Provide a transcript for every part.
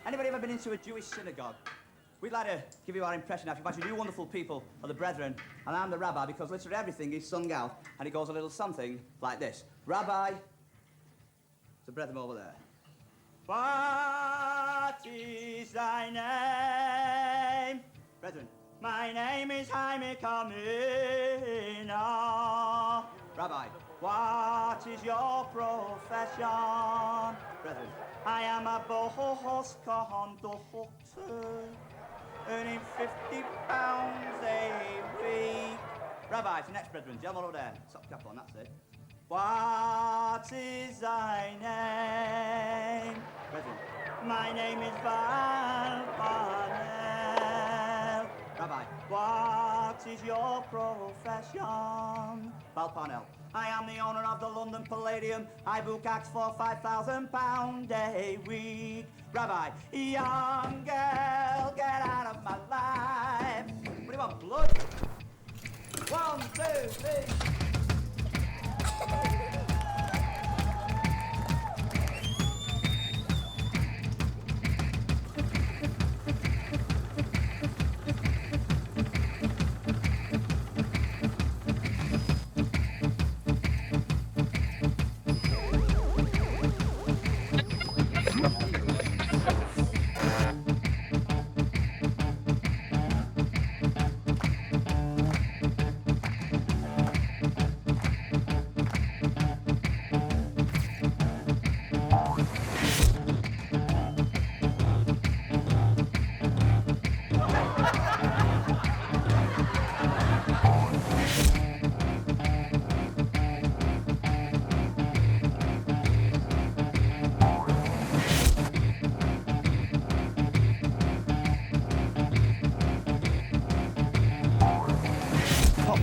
Anybody ever been into a Jewish synagogue? We'd like to give you our impression of you. You wonderful people are the brethren, and I'm the rabbi, because literally everything is sung out, and it goes a little something like this. Rabbi, the brethren over there. What is thy name? Brethren. My name is Jaime Camino. Rabbi, what is your profession? Brethren, I am a boss conductor, earning £50 a week. Rabbi, the next brethren, gentlemen over there. Top cap on, that's it. What is thy name? Brethren, my name is Val Parnell. Rabbi, what is your profession? Val Parnell. I am the owner of the London Palladium. I book acts for £5,000 a week. Rabbi, young girl, get out of my life. What do you want, blood? 1, 2, 3.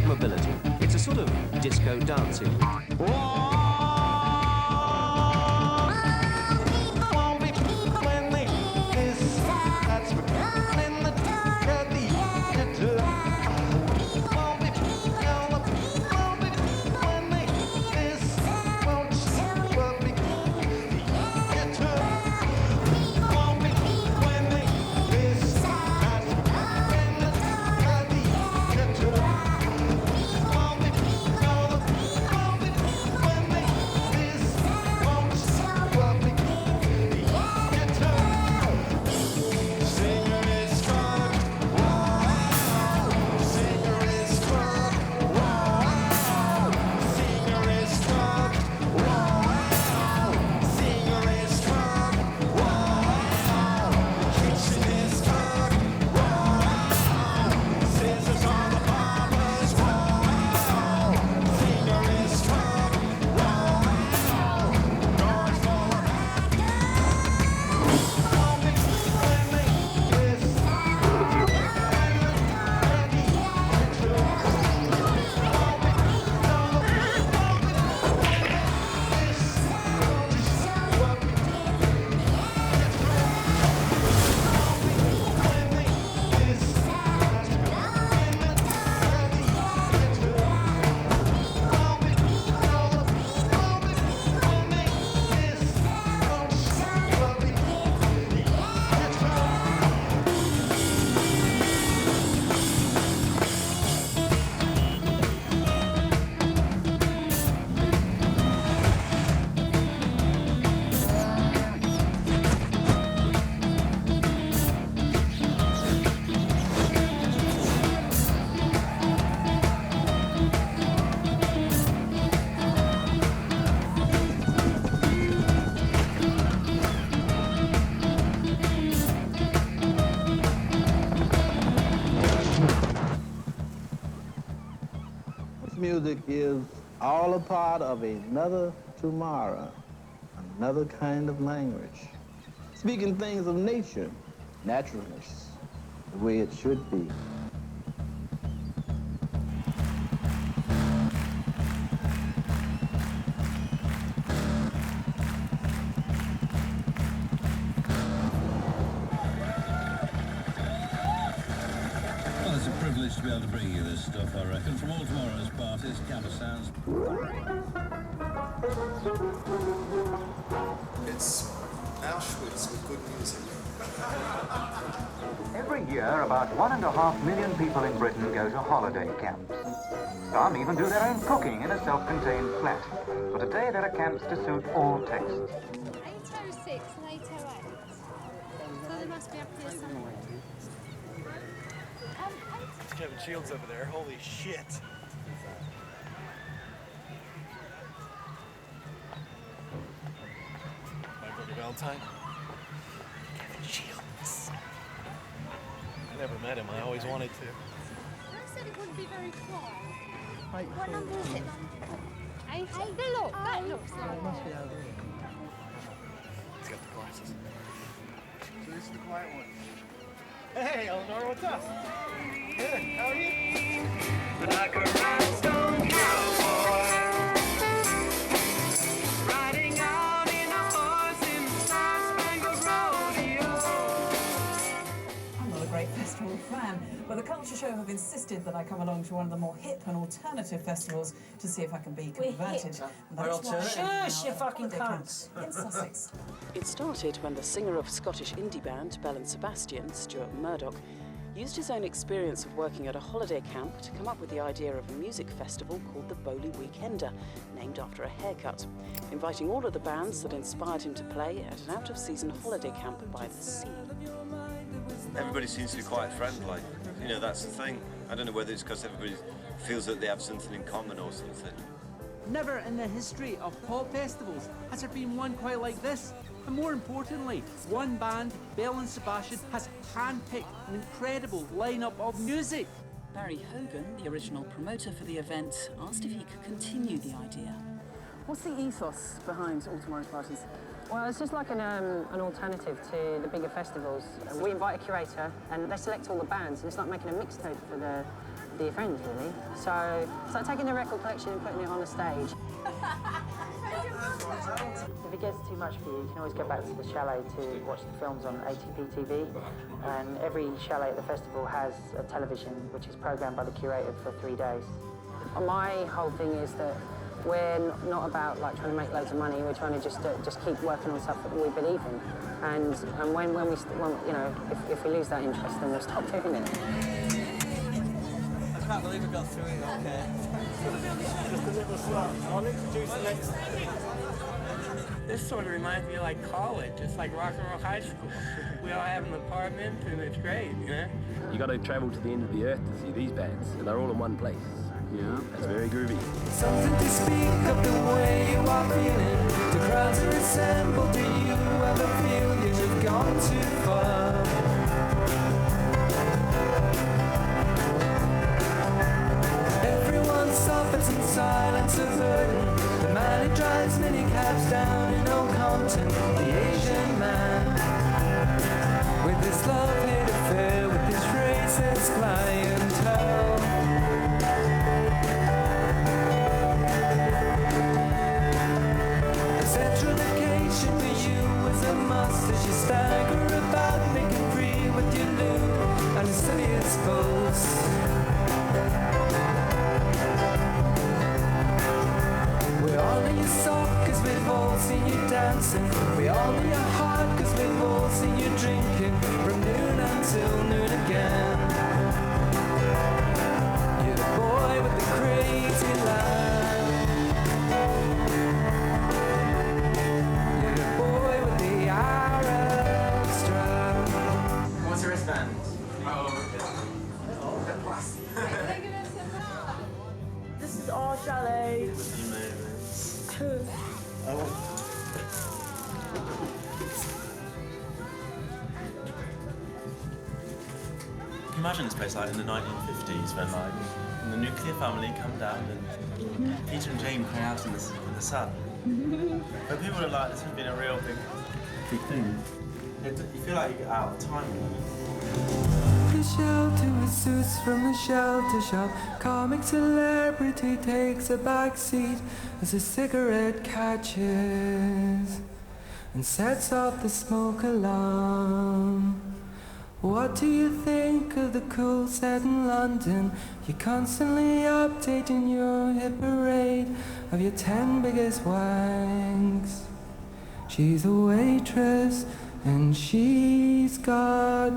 Mobility. It's a sort of disco dancing. Music is all a part of another tomorrow, another kind of language. Speaking things of nature, naturalness, the way it should be. It's a privilege to be able to bring you this stuff, I reckon, from all tomorrow's parties, Camera Sounds. It's Auschwitz with good music. Every year, about 1.5 million people in Britain go to holiday camps. Some even do their own cooking in a self-contained flat. But today there are camps to suit all tastes. 806 and 808. So they must be up here somewhere. Kevin Shields over there. Holy shit. My buddy Valentine. Kevin Shields. I never met him. I always wanted to. I said it wouldn't be very quiet. What number is it? 8. Look, that looks like. He's got the glasses. So this is the quiet one. Hey, Eleanor, what's up? Good. How are you? Like a rhinestone cowboy, riding out in a horse in the Star-Spangled Rodeo. I'm not a great festival fan, but the Culture Show have insisted that I come along to one of the more hip and alternative festivals to see if I can be converted. We're alternative. Shush, you fucking cunts. In Sussex. It started when the singer of Scottish indie band Bell and Sebastian, Stuart Murdoch, used his own experience of working at a holiday camp to come up with the idea of a music festival called the Bowley Weekender, named after a haircut, inviting all of the bands that inspired him to play at an out-of-season holiday camp by the sea. Everybody seems to be quite friendly. You know, that's the thing. I don't know whether it's because everybody feels that they have something in common or something. Never in the history of pop festivals has there been one quite like this. And more importantly, one band, Bell and Sebastian, has handpicked an incredible lineup of music. Barry Hogan, the original promoter for the event, asked if he could continue the idea. What's the ethos behind All Tomorrow's Parties? Well, it's just like an alternative to the bigger festivals. We invite a curator and they select all the bands, and it's like making a mixtape for the friends, really. So it's like taking the record collection and putting it on a stage. If it gets too much for you, you can always go back to the chalet to watch the films on ATP TV. And every chalet at the festival has a television which is programmed by the curator for 3 days. My whole thing is that we're not about like trying to make loads of money. We're trying to just keep working on stuff that we believe in. And when you know, if we lose that interest, then we'll stop doing it. I can't believe we got through it, okay. Just a little slot. I'll introduce the next. This sort of reminds me of like college. It's like rock and roll high school. We all have an apartment and it's great, you know? You gotta travel to the end of the earth to see these bands, and they're all in one place. Yeah, that's very groovy. Something to speak of the way you are feeling. The crowds are assembled. Do you ever feel you've gone too far? Everyone suffers in silence of burden. The man who drives minicabs down in Old Compton, the Asian man, with his love-hate affair with his racist clientele. The central location for you is a must as you stagger about, making free with your loot and serious goals. We all need your sock cause we've all seen you dancing. We all need your heart cause we've all seen you drinking from noon until noon again. You're the boy with the crazy line. You're the boy with the Arab strap. What's your wristband? This is our chalet. Imagine this place like in the 1950s when like the nuclear family come down and Peter and Jane hang out in the sun. But people are like, this has been a real big thing. You feel like you get out of time. The shelter with suits from the shelter shop. Comic celebrity takes a back seat as a cigarette catches and sets off the smoke alarm. What do you think of the cool set in London? You're constantly updating your hit parade of your 10 biggest wanks. She's a waitress, and she's got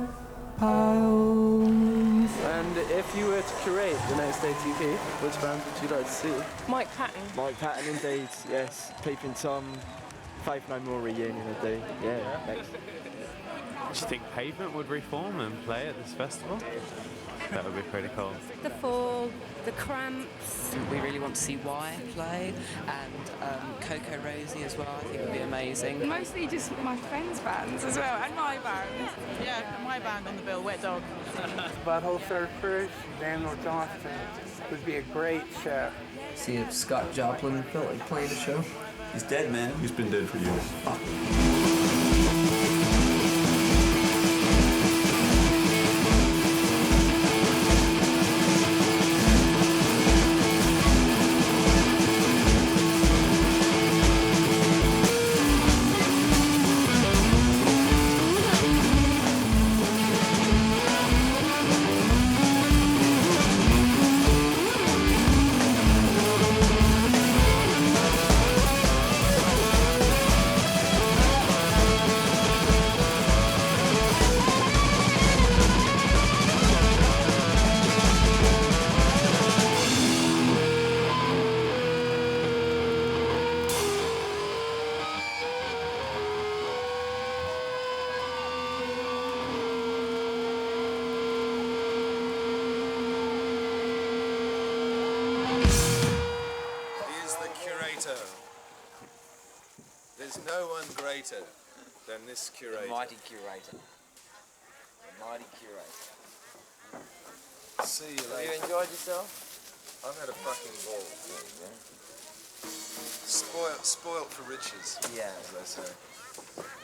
piles. And if you were to curate the next ATP, which bands would you like to see? Mike Patton. Mike Patton, indeed, yes. Peeping Tom, Faith No More reunion would do. Yeah, next. Do you think Pavement would reform and play at this festival? That would be pretty cool. The Fall, The Cramps. We really want to see Wire play, and Coco Rosie as well, I think would be amazing. Mostly just my friends' bands as well, and my band. Yeah, my band on the bill, Wet Dog. Butthole Surfers, Daniel Johnston would be a great show. See if Scott Joplin felt like playing a show. He's dead, man. He's been dead for years. There's no one greater than this curator. The mighty curator. The mighty curator. See you Have later. you enjoyed yourself? I've had a fucking ball. Spoilt for riches. Yeah. As they say.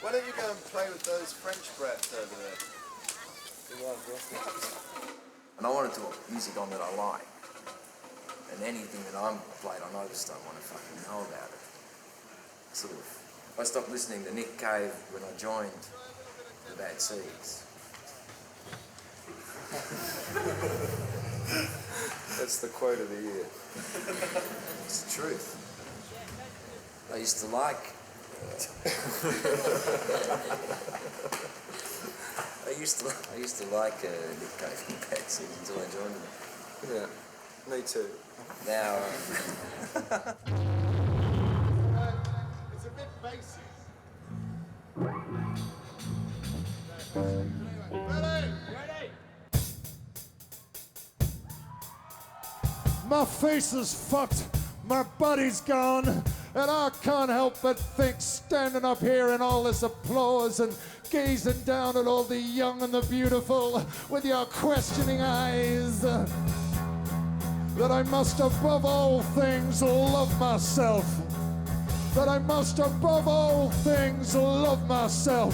Why don't you go and play with those French brats over there? And I want to do music on that I like. And anything that I'm played, I just don't want to fucking know about it. Sort of. I stopped listening to Nick Cave when I joined the Bad Seeds. That's the quote of the year. It's the truth. I used to like. I used to like Nick Cave and the Bad Seeds until I joined them. Yeah, me too. Now. It's a bit basic. My face is fucked, my body's gone, and I can't help but think, standing up here in all this applause and gazing down at all the young and the beautiful with your questioning eyes, that I must above all things love myself. That I must above all things love myself.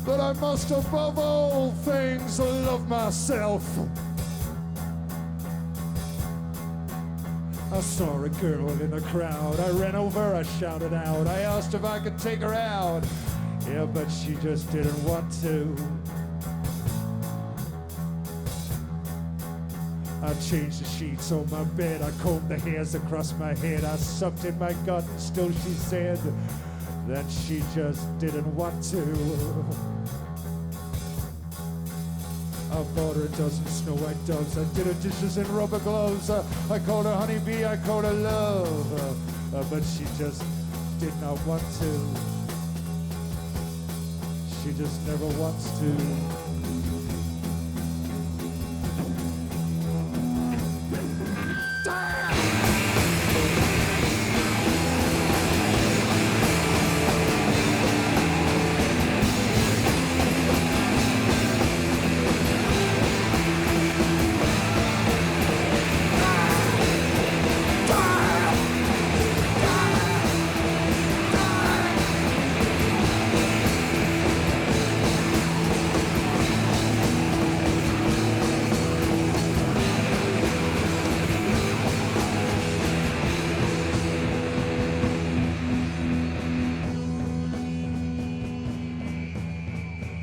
That I must above all things love myself. I saw a girl in the crowd. I ran over, I shouted out. I asked if I could take her out. Yeah, but she just didn't want to. I changed the sheets on my bed. I combed the hairs across my head. I sucked in my gut and still she said that she just didn't want to. I bought her a dozen Snow White doves. I did her dishes in rubber gloves. I called her honeybee, I called her love. But she just did not want to. She just never wants to.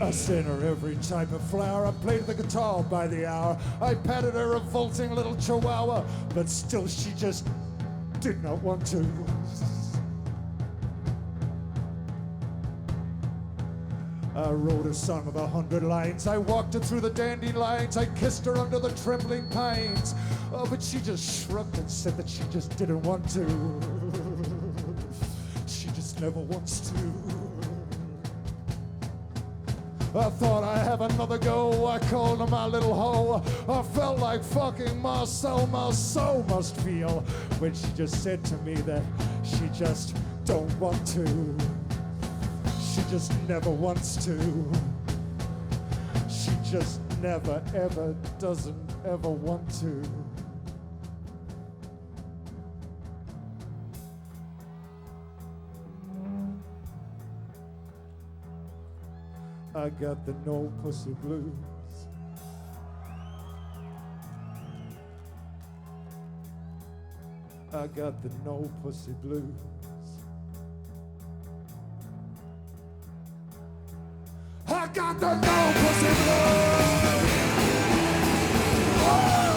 I sent her every type of flower. I played the guitar by the hour. I patted her revolting little chihuahua, but still she just did not want to. I wrote a song of 100 lines. I walked her through the dandelions. I kissed her under the trembling pines. Oh, but she just shrugged and said that she just didn't want to. She just never wants to. I thought I'd have another go. I called her my little hoe. I felt like fucking my soul must feel when she just said to me that she just don't want to. She just never wants to. She just never, ever, doesn't ever want to. I got the no pussy blues. I got the no pussy blues. I got the no pussy blues. Whoa.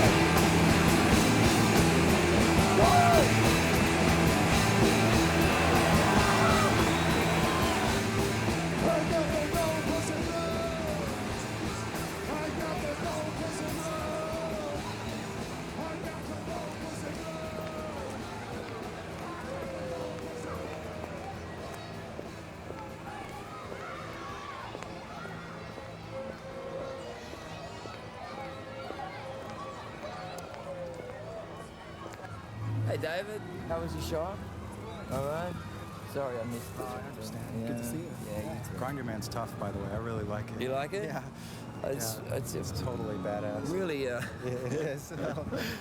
Whoa. Hey David, how was your shot? All right. Sorry I missed it. Oh, I understand. Yeah. Good to see you. Yeah, you too. Grinder Man's tough, by the way. I really like it. You like it? Yeah. It's totally badass. Really, It is. it's not bad,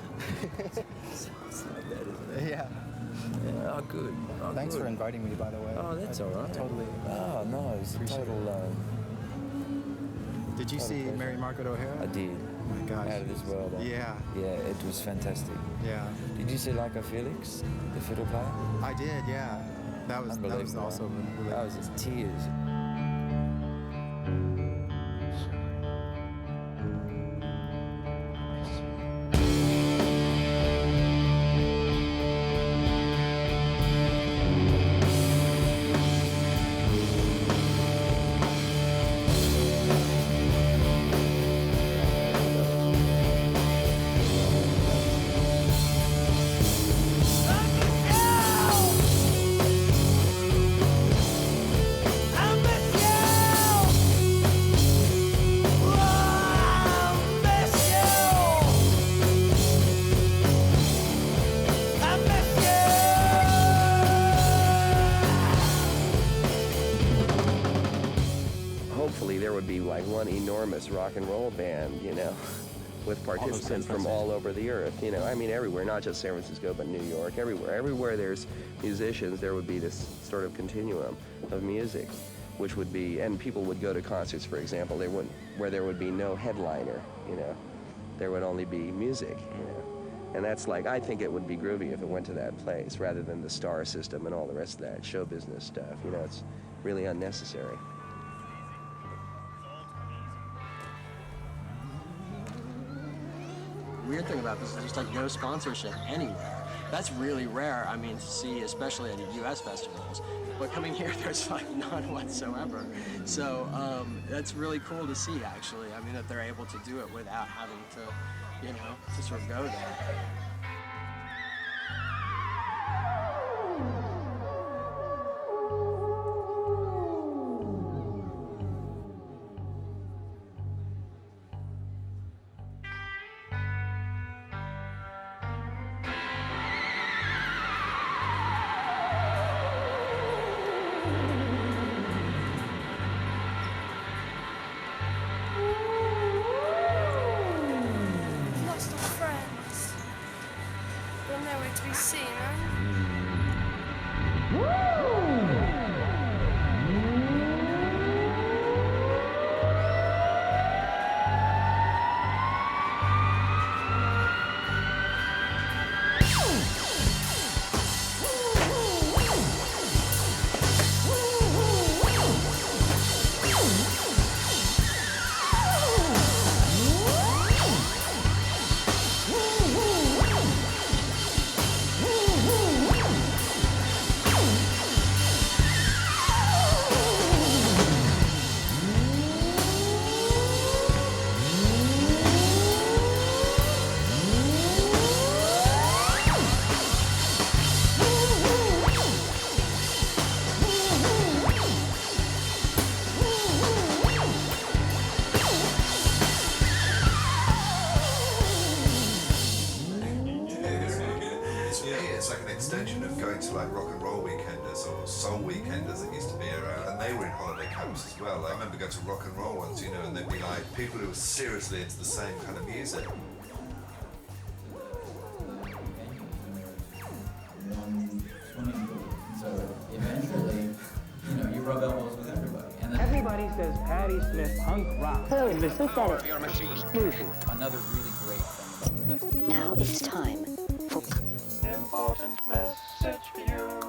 isn't it? Yeah. Yeah, oh, good. Oh, Thanks good. for inviting me, by the way. Oh, that's all right. Totally. Oh, no, it's a total... Did you see pleasure. Mary Margaret O'Hara? I did. Oh my gosh. Out of this world. Yeah. Yeah, it was fantastic. Yeah. Did you see Laika Felix, the fiddle player? I did, yeah. That was also really... That was just tears. Hopefully there would be like one enormous rock and roll band, you know, with participants from all over the earth, you know. I mean, everywhere, not just San Francisco, but New York, everywhere. Everywhere there's musicians, there would be this sort of continuum of music, which would be, and people would go to concerts, for example, where there would be no headliner, you know. There would only be music, you know. And that's like, I think it would be groovy if it went to that place, rather than the star system and all the rest of that show business stuff, you know. It's really unnecessary. Weird thing about this is there's like no sponsorship anywhere. That's really rare, I mean, to see, especially at US festivals. But coming here, there's like none whatsoever. So that's really cool to see, actually. I mean, that they're able to do it without having to, you know, to sort of go there. Lost our friends. They're nowhere to be seen, huh? like an extension of going to like rock and roll weekenders or soul weekenders that used to be around, and they were in holiday camps as well. Like, I remember going to rock and roll once, you know, and they'd be like people who were seriously into the same kind of music. So eventually, you know, you rub elbows with everybody. And then everybody says Patti Smith punk rock. Who in the said it? your machine. Another really great thing about the festival. Now it's time for important message for you.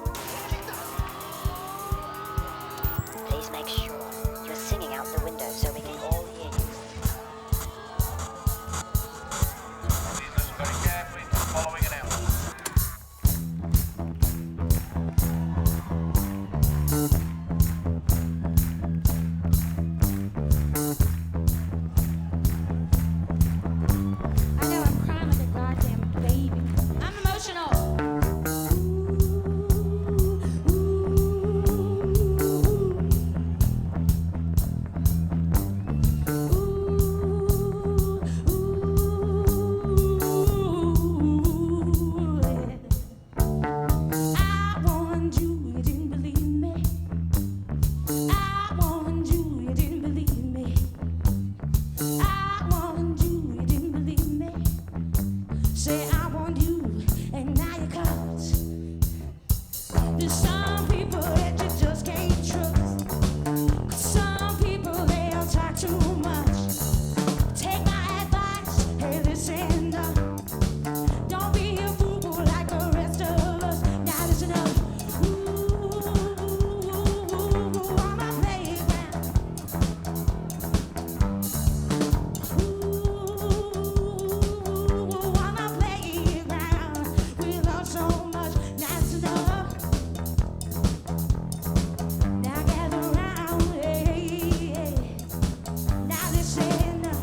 Please make sure you're singing out the window so we can all hear you. Please listen very carefully to the following announcement. I know I'm crying like a goddamn baby. I'm emotional. I warned you, you didn't believe me. I warned you, you didn't believe me. I warned you, you didn't believe me. Say I warned you, and now you're caught. There's some people that you just can't trust. Some people, they'll talk too much. Take my advice, hey listen up. Don't be a fool like the rest of us. Now listen up. Ooh, on my playground. Ooh, on my playground. We love so much. Now listen up. Now gather round. Hey, hey. Now listen up.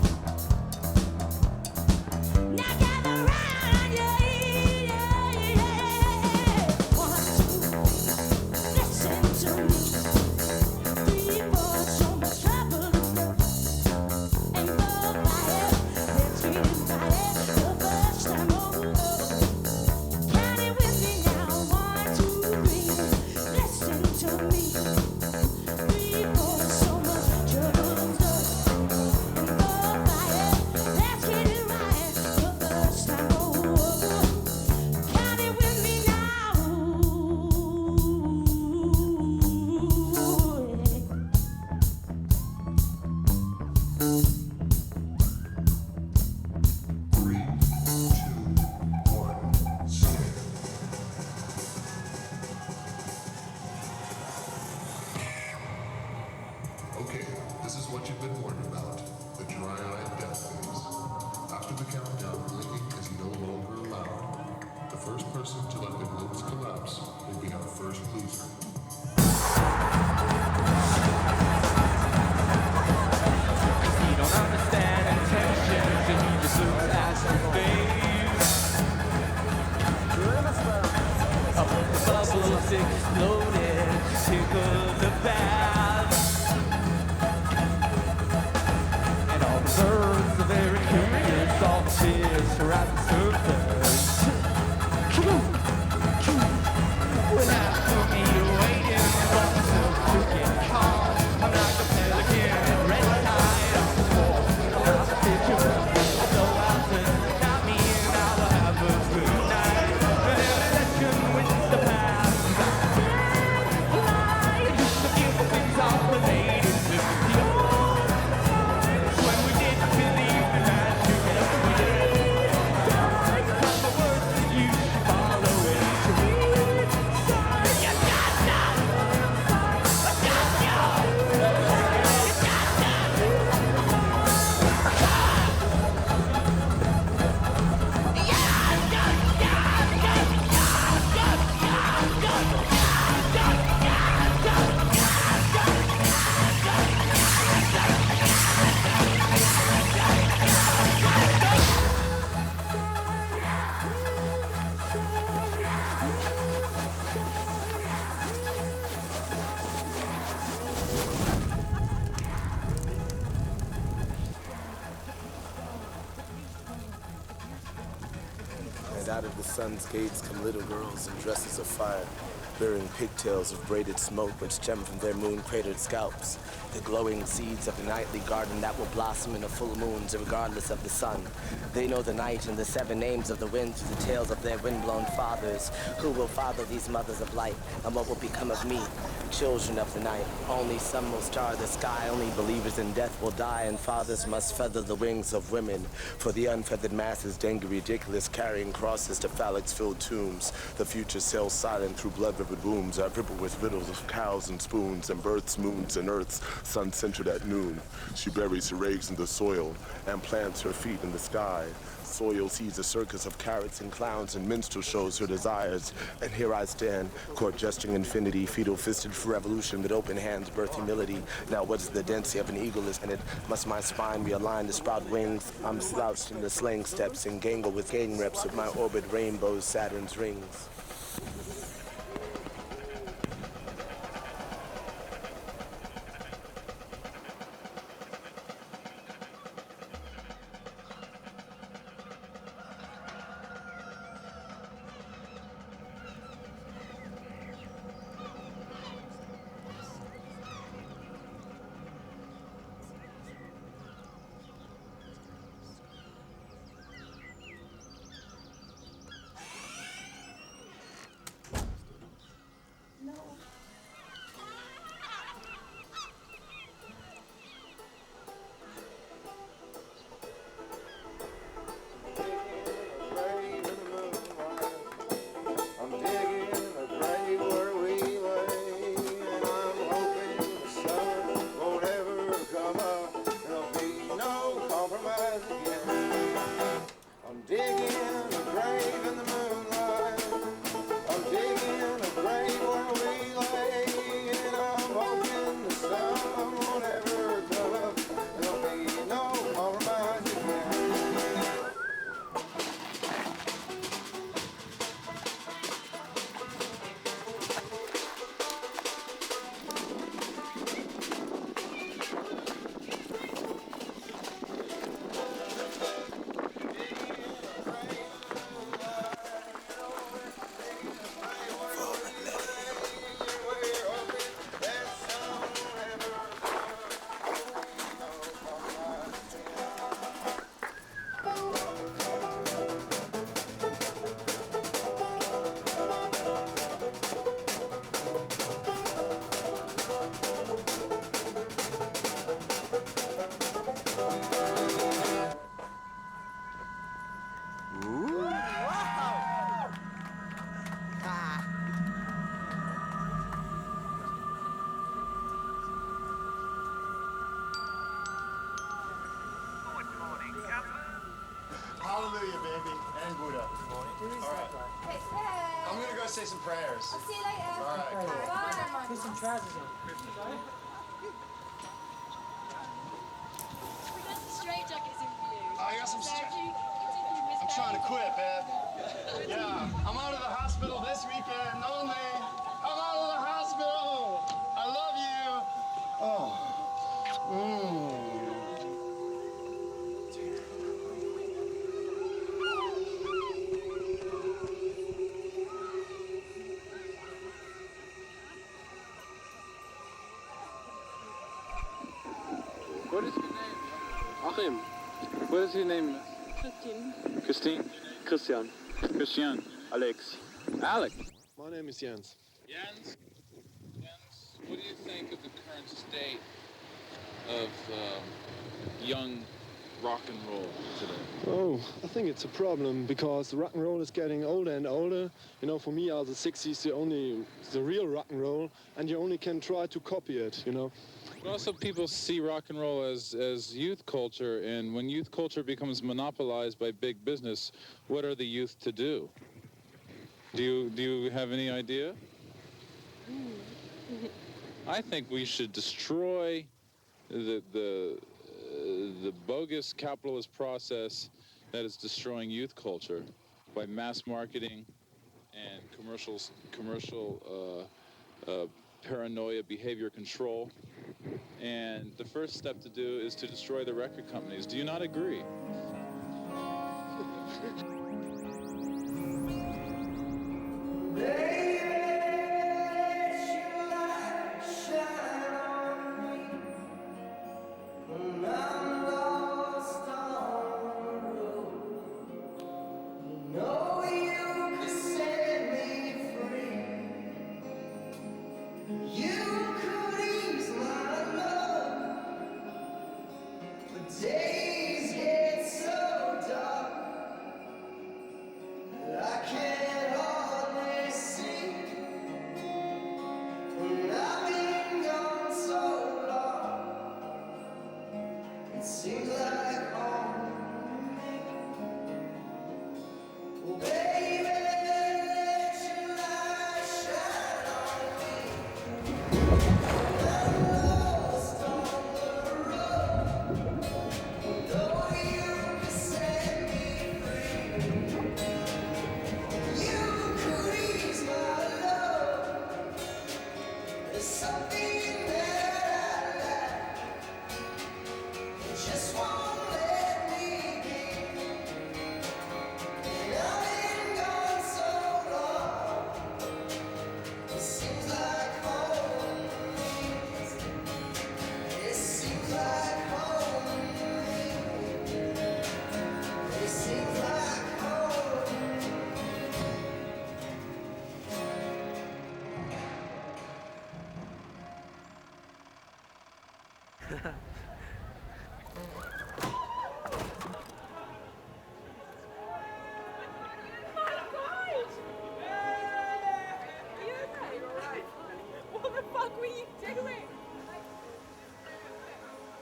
Now gather round, yeah, yeah, yeah. 1, 2, listen to me. 3, 4, so much trouble and stuff. And go by it, let's get it by it. The first time over. Count it with me now. 1, 2, 3, listen to me. 3, 4, so much trouble and stuff. And go by it, let's get it right. The first time over. Count it with me now. Okay, this is what you've been warned about. The dry-eyed death phase. After the countdown, blinking is no longer allowed. The first person to let their lids collapse will be our first loser. You don't understand intentions, and you just look at the face. Bubbles exploded, tickle the bath. And all the birds are very curious, all the fish are at the surface. When after me waiting for myself to get caught, I'm like a pelican in red tide on the wall. I'm not a picture, I go out and count me in, I'll have a good night. An election with the past. Just a few things off the lady with the when we did believe in that you get away. And out of the sun's gates come little girls in dresses of fire, bearing pigtails of braided smoke which stem from their moon-cratered scalps, the glowing seeds of a nightly garden that will blossom in the full moons regardless of the sun. They know the night and the 7 names of the wind through the tales of their wind-blown fathers. Who will father these mothers of light, and what will become of me? Children of the night, only some will star the sky, only believers in death will die, and fathers must feather the wings of women. For the unfeathered masses dangle ridiculous, carrying crosses to phallics-filled tombs. The future sails silent through blood-rivered wombs, I ripple with riddles of cows and spoons, and births, moons, and earths, sun-centered at noon. She buries her eggs in the soil, and plants her feet in the sky. Soil sees a circus of carrots and clowns, and minstrel shows her desires. And here I stand, court gesturing infinity, fetal-fisted for revolution, with open hands birth humility. Now what is the density of an eagle is in it? Must my spine realign to sprout wings? I'm slouched in the slang steps and gangle with gang reps of my orbit rainbows, Saturn's rings. Hallelujah, baby, and Buddha. All right. I'm gonna go say some prayers. I'll see you later. All right, cool. Bye. Put some trousers on. We got some straight jackets in for you. I got some So straight- if you continue I'm trying to quit, babe. Yeah, I'm out of the hospital this weekend only. I'm out of the hospital. I love you. Oh. What is your name? Achim. What is your name? Christine. Christine. Christian. Christian. Alex. Alex. My name is Jens. Jens, what do you think of the current state of young rock and roll today? Oh, I think it's a problem because rock and roll is getting older and older. You know, for me, are the 60s the real rock and roll, and you only can try to copy it, you know. But also people see rock and roll as youth culture, and when youth culture becomes monopolized by big business, what are the youth to do? Do you have any idea? I think we should destroy the bogus capitalist process that is destroying youth culture by mass marketing and commercial paranoia, behavior control. And the first step to do is to destroy the record companies. Do you not agree?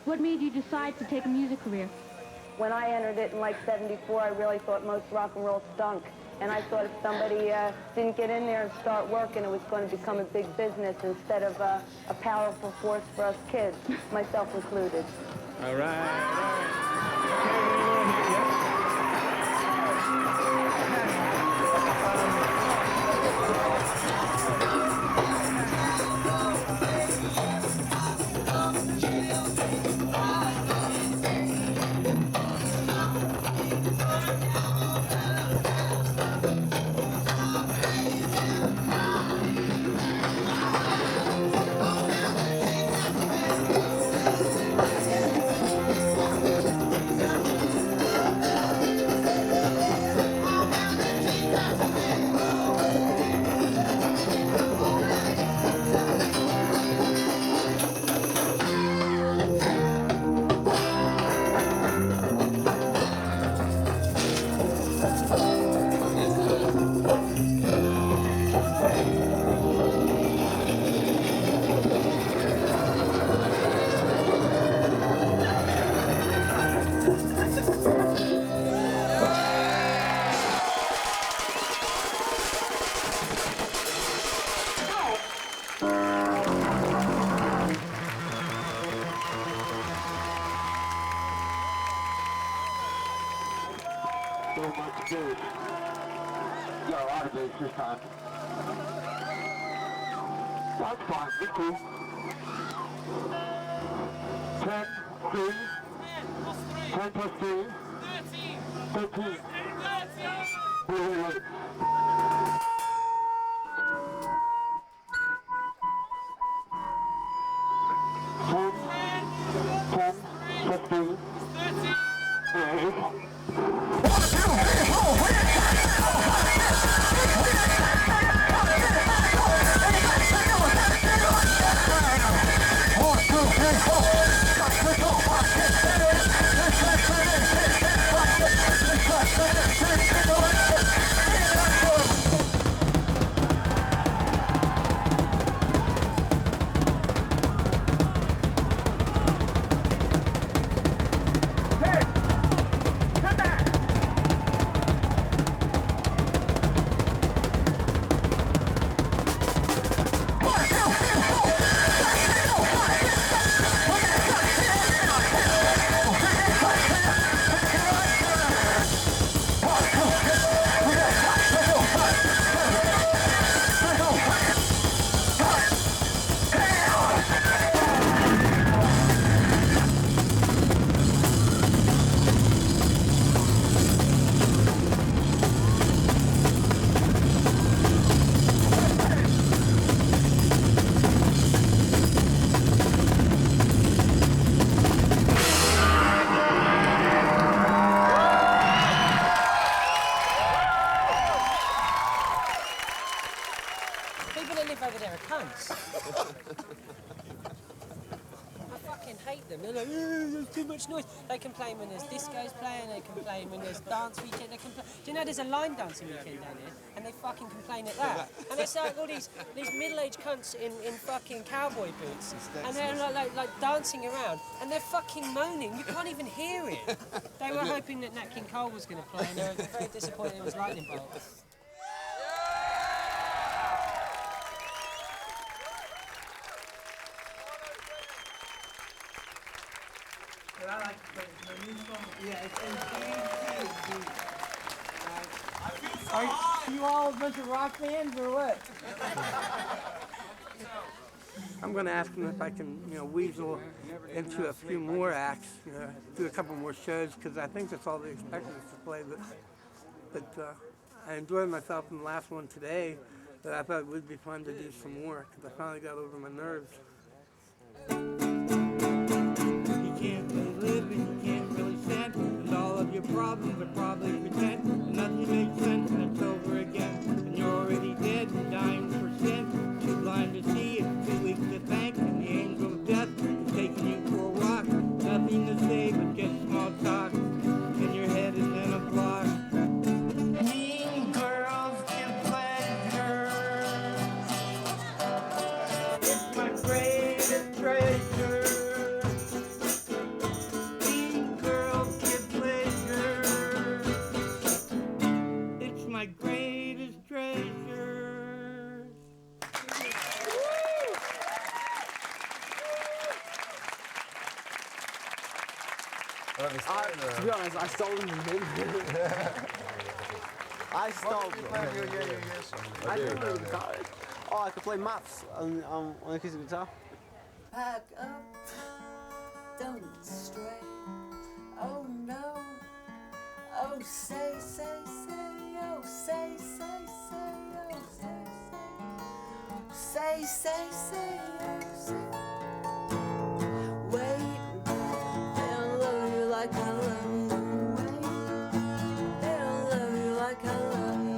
What made you decide to take a music career? When I entered it in like '74, I really thought most rock and roll stunk. And I thought if somebody didn't get in there and start working, it was going to become a big business instead of a powerful force for us kids, myself included. All right. This time. That's fine, be cool. 10, 3, 10 plus 3, 13. Wait. 10 plus 3, 8. hate them. They're like, there's too much noise. They complain when there's discos playing, they complain when there's dance weekend, they complain. Do you know there's a line dancing weekend down here? And they fucking complain at that. And it's like all these middle-aged cunts in fucking cowboy boots. And they're like dancing around. And they're fucking moaning. You can't even hear it. They were hoping that Nat King Cole was going to play, and they were very disappointed it was Lightning Bolt. I like to play my new song. Yeah, it's Are you all a bunch of rock fans or what? I'm going to ask them if I can, weasel into a few more acts, do a couple more shows, because I think that's all they expected us to play. But I enjoyed myself in the last one today, but I thought it would be fun to do some more, because I finally got over my nerves. You can't really live and you can't really stand, and all of your problems are probably pretend, and nothing makes sense and it's over again, and you're already dead and dying for sin, too blind to see it, too weak to thank, and the angel of death is taking you for a walk, nothing to say but just small talk, in your head and then a block. Mean girls give pleasure, it's my greatest treasure. My greatest treasure. To be honest, I stole them from him. I stole them. I didn't play the guitar. Oh, I could play maths on acoustic guitar. Pack up, don't stray. Oh no. Oh, say, oh, say, oh, say, oh, say. Wait, they don't love you like I love you. Wait, they don't love you like I love you.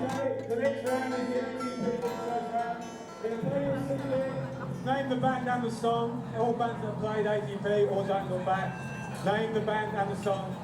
Okay, the next round is the name the band and the song. All bands that played ATP or don't look back. Name the band and the song.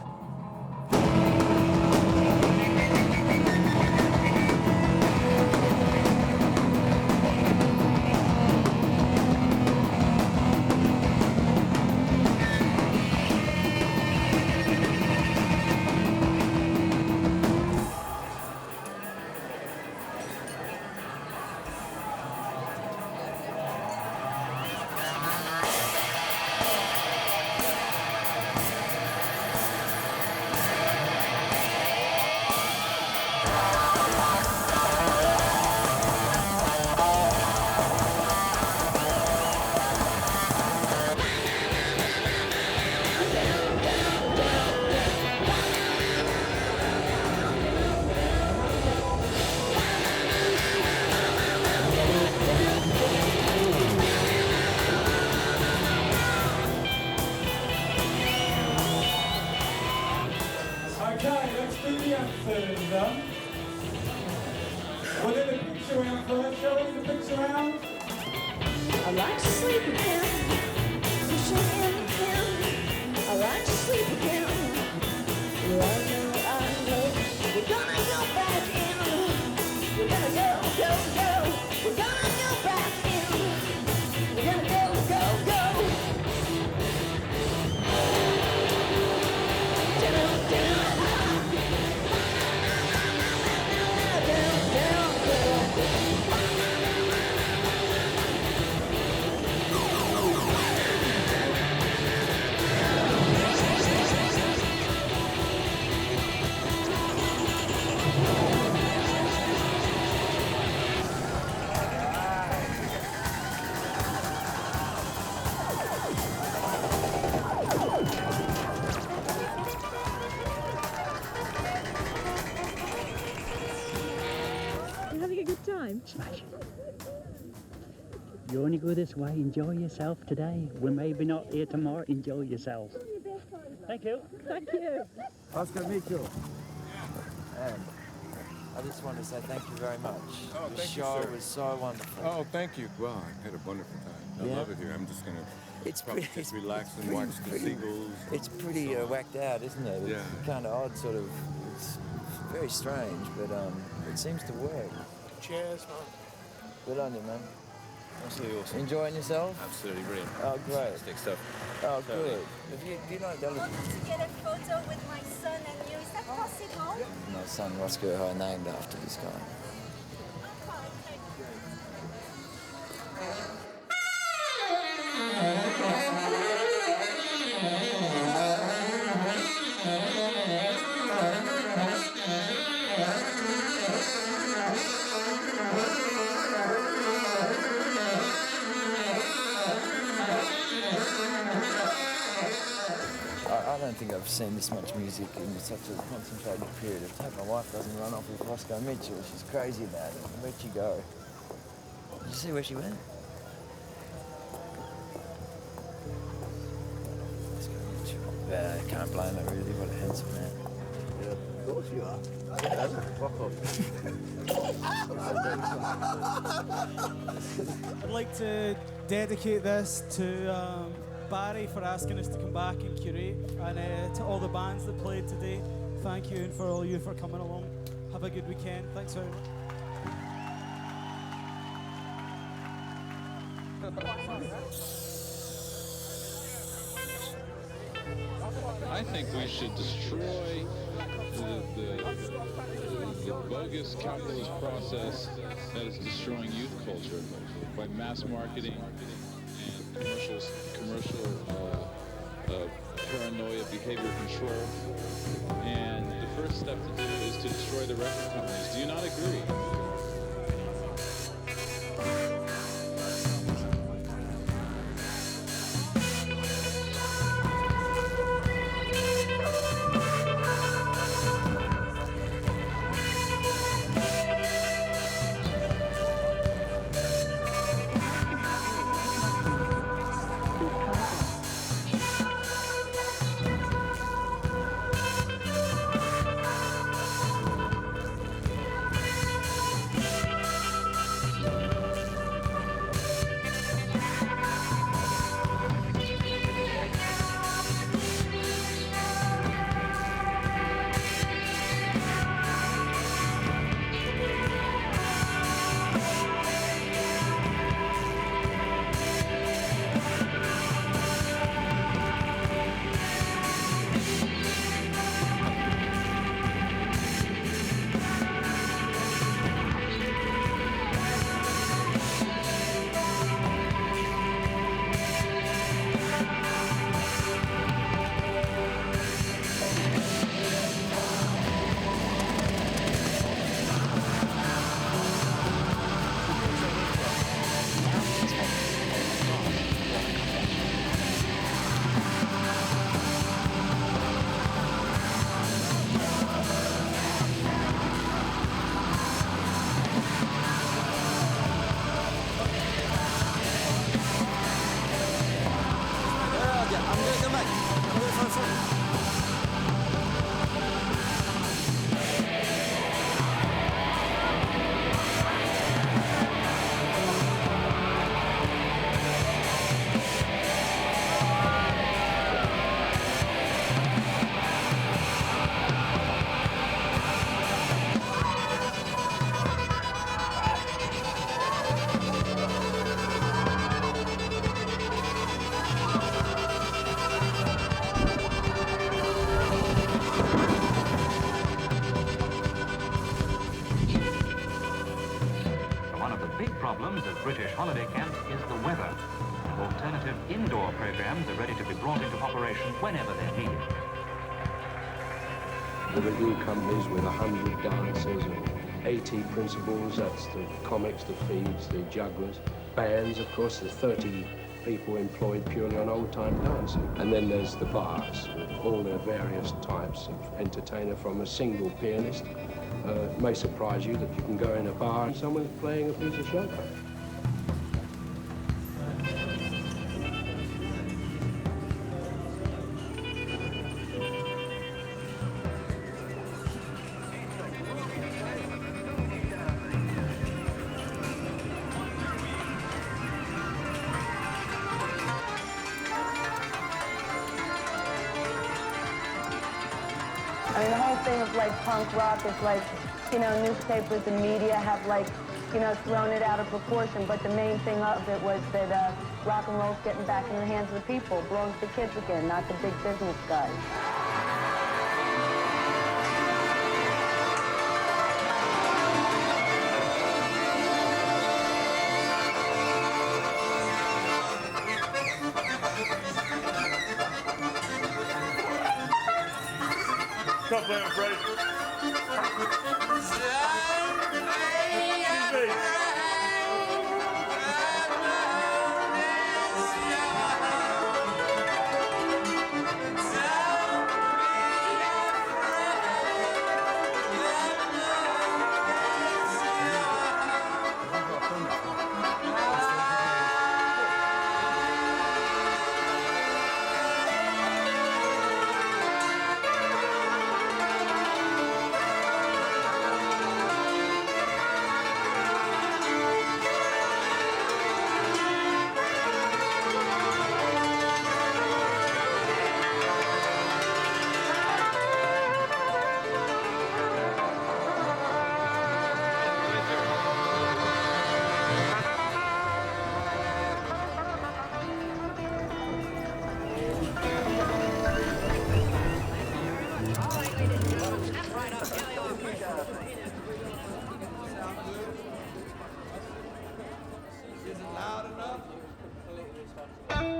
We'll do the picture round first. Shall we do the picture round? I like to sleep again. Pushing in again. I like to sleep again. I know. We're gonna go back in. We're gonna go. We're gonna go back in. We're gonna go. You only go this way. Enjoy yourself today. We're maybe not here tomorrow. Enjoy yourself. Thank you. Thank you. Nice to meet you. And I just want to say thank you very much. Oh, the thank you, show sir. was so wonderful. Oh, thank you. Well, I had a wonderful time. I Yeah? love it here. I'm just gonna just relax and pretty- watch the pretty- seagulls. It's pretty whacked out, isn't it? Yeah. It's kind of odd, sort of. It's very strange, but it seems to work. Cheers, man. Good on you, man. Absolutely awesome. Enjoying yourself? Absolutely brilliant. Oh, great. Fantastic stuff. Oh, Totally. good. Do you like that? I wanted to get a photo with my son and you. Is that possible? My son Roscoe High named after this guy. I don't think I've seen this much music in such a concentrated period of time. My wife doesn't run off with Roscoe Mitchell. She's crazy about it. Where'd she go? Did you see where she went? Roscoe Mitchell. Can't blame her, really. What a handsome man. Yeah, of course you are. I'd like to dedicate this to Barry for asking us to come back and curate, and to all the bands that played today. Thank you, and for all you for coming along. Have a good weekend. Thanks very much. I think we should destroy the bogus capitalist process that is destroying youth culture by mass marketing and commercial paranoia, behavior control. And the first step to do is to destroy the record companies. Do you not agree? problems of British holiday camps is the weather. Alternative indoor programs are ready to be brought into operation whenever they're needed. The review companies with 100 dancers and 80 principals, that's the comics, the thieves, the jugglers. Bands, of course, there's 30 people employed purely on old-time dancing. And then there's the bars with all their various types of entertainer from a single pianist. It may surprise you that you can go in a bar and someone's playing a piece of Chopin. mean, the whole thing of like punk rock is like, you know, newspapers and media have like, you know, thrown it out of proportion, but the main thing of it was that rock and roll's getting back in the hands of the people, belongs to kids again, not the big business guys. Stop playing Freddie.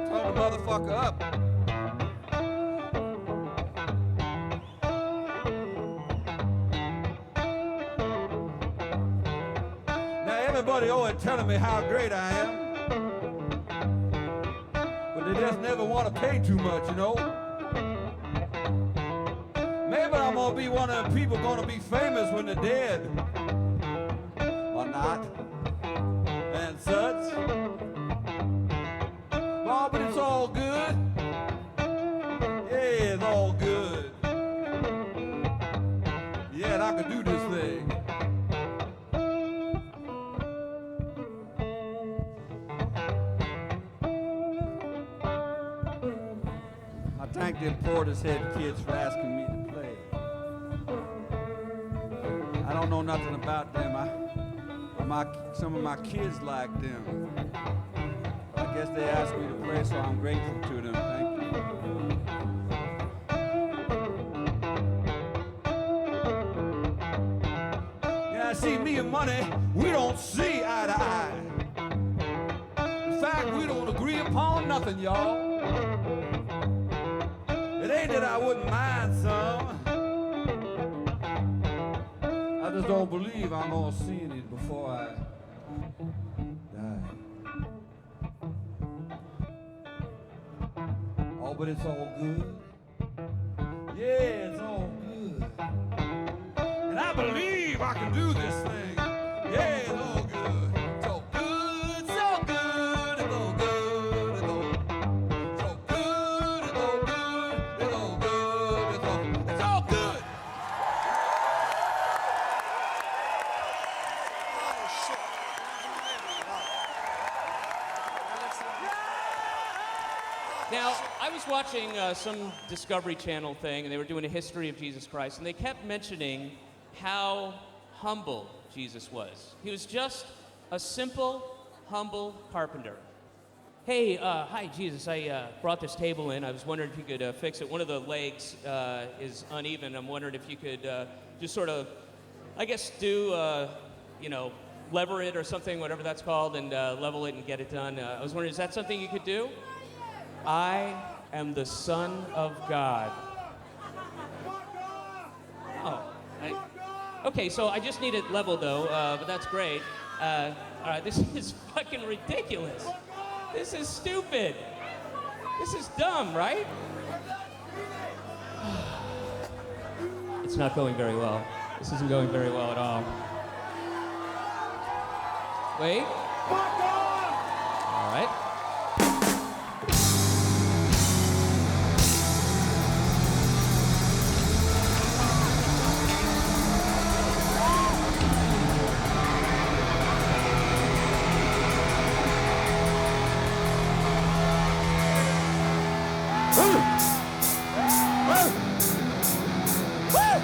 Turn the motherfucker up. Now everybody always telling me how great I am, but they just never want to pay too much, you know. Maybe I'm gonna be one of the people gonna be famous when they're dead, or not, and such. Oh, but it's all good. Yeah, it's all good. Yeah, and I can do this thing. I thank the Portishead kids for asking me to play. I don't know nothing about them. Some of my kids like them. I guess they asked me to play, so I'm grateful to them. Thank you. Yeah, see, me and money, we don't see eye to eye. In fact, we don't agree upon nothing, y'all. It ain't that I wouldn't mind some. I just don't believe I'm gonna see it before I die. Oh, but it's all good. Yeah, it's all good. And I believe I can do this thing. Yeah, it's all good. It's all good, so good, it's all good, it's all so good, it's all good, it's all good, it's all good. Now, I was watching some Discovery Channel thing, and they were doing a history of Jesus Christ, and they kept mentioning how humble Jesus was. He was just a simple, humble carpenter. Hey, hi, Jesus, I brought this table in. I was wondering if you could fix it. One of the legs is uneven. I'm wondering if you could just sort of, I guess, do, lever it or something, whatever that's called, and level it and get it done. I was wondering, is that something you could do? I am the Son of God. Oh, okay, so I just need it leveled though, but that's great. All right, this is fucking ridiculous. This is stupid. This is dumb, right? It's not going very well. This isn't going very well at all. Wait. All right. Woo!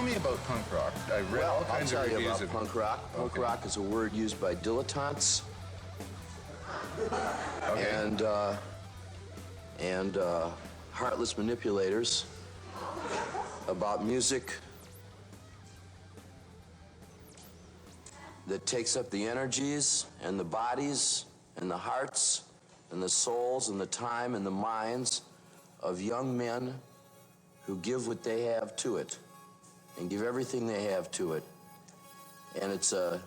me about punk rock. I read all I'll kinds of tell you reviews about of punk rock. Punk rock is a word used by dilettantes and heartless manipulators about music that takes up the energies and the bodies and the hearts and the souls and the time and the minds of young men who give what they have to it and give everything they have to it. And it's a